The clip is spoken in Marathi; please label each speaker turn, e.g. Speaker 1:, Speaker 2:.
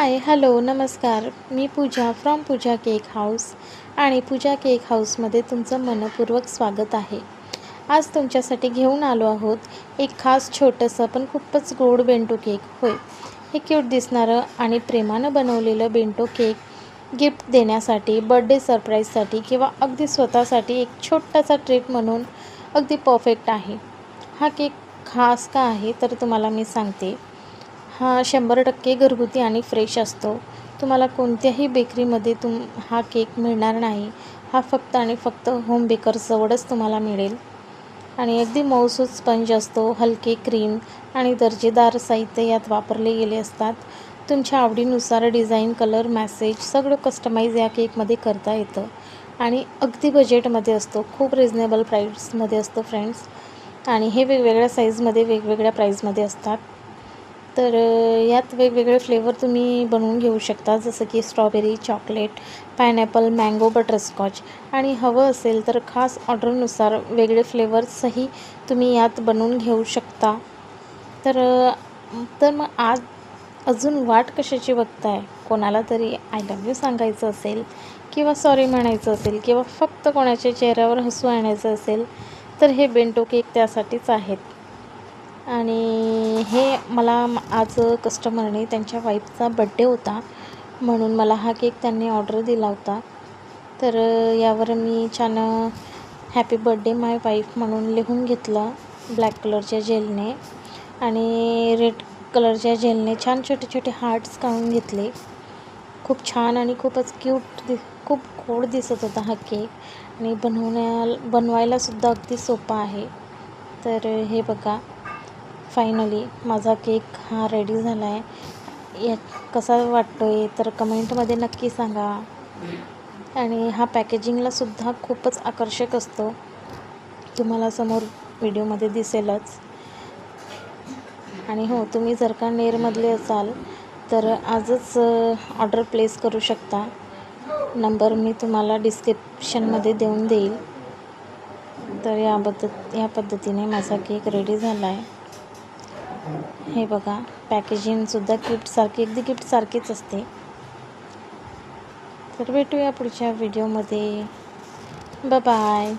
Speaker 1: हाय, हॅलो, नमस्कार. मी पूजा फ्रॉम पूजा केक हाऊस आणि पूजा केक हाऊसमध्ये तुमचं मनःपूर्वक स्वागत आहे. आज तुमच्यासाठी घेऊन आलो आहोत एक खास छोटंसं पण खूपच गोड बेंटो केक. होय, हे क्यूट दिसणारं आणि प्रेमानं बनवलेलं बेंटो केक गिफ्ट देण्यासाठी, बर्थडे सरप्राईजसाठी किंवा अगदी स्वतःसाठी एक छोटासा ट्रीट म्हणून अगदी परफेक्ट आहे. हा केक खास का आहे तर तुम्हाला मी सांगते. हा 100% घरगुती आणि फ्रेश असतो. तुम्हाला कोणत्याही बेकरीमध्ये हा केक मिळणार नाही. हा फक्त आणि फक्त होम बेकर्सजवळच तुम्हाला मिळेल. आणि अगदी मऊसूत स्पंज असतो. हलके क्रीम आणि दर्जेदार साहित्य यात वापरले गेले असतात. तुमच्या आवडीनुसार डिझाईन, कलर, मॅसेज सगळं कस्टमाइज या केकमध्ये करता येतं. आणि अगदी बजेटमध्ये असतो. खूप रिजनेबल प्राईसमध्ये असतो फ्रेंड्स. आणि हे वेगवेगळ्या साईजमध्ये, वेगवेगळ्या प्राईजमध्ये असतात. तर यात वेगवेगळे फ्लेवर तुम्ही बनवून घेऊ शकता, जसं की strawberry, chocolate, pineapple, mango, butterscotch. आणि हवं असेल तर खास ऑर्डरनुसार वेगळे फ्लेवर्सही तुम्ही यात बनवून घेऊ शकता. तर मग आज अजून वाट कशाची बघताय? कोणाला तरी आय लव्ह यू सांगायचं असेल किंवा सॉरी म्हणायचं असेल किंवा फक्त कोणाच्या चेहऱ्यावर हसू आणायचं असेल तर हे बेंटो केक त्यासाठीच आहेत. आणि हे मला आज कस्टमरने त्यांच्या वाईफचा बड्डे होता म्हणून मला हा केक त्यांनी ऑर्डर दिला होता. तर यावर मी छान हॅपी बड्डे माय वाईफ म्हणून लिहून घेतलं ब्लॅक कलरच्या जेलने आणि रेड कलरच्या जेलने छान छोटे छोटे हार्ट्स काढून घेतले. खूप छान आणि खूपच क्यूट खूप गोड दिसत होता हा केक आणि बनवायलासुद्धा अगदी सोपा आहे. तर हे बघा, फायनली माझा केक हा रेडी झाला आहे. कसा वाटतो आहे तर कमेंटमध्ये नक्की सांगा. आणि हा पॅकेजिंगलासुद्धा खूपच आकर्षक असतो, तुम्हाला समोर व्हिडिओमध्ये दिसेलच. आणि हो, तुम्ही जर का नेरमधले असाल तर आजच ऑर्डर प्लेस करू शकता. नंबर मी तुम्हाला डिस्क्रिप्शनमध्ये देऊन देईल. तर या पद्धतीने माझा केक रेडी झाला आहे. हे बघा, पॅकेजिंगसुद्धा अगदी गिफ्टसारखीच असते. तर भेटूया पुढच्या व्हिडिओमध्ये. बाय.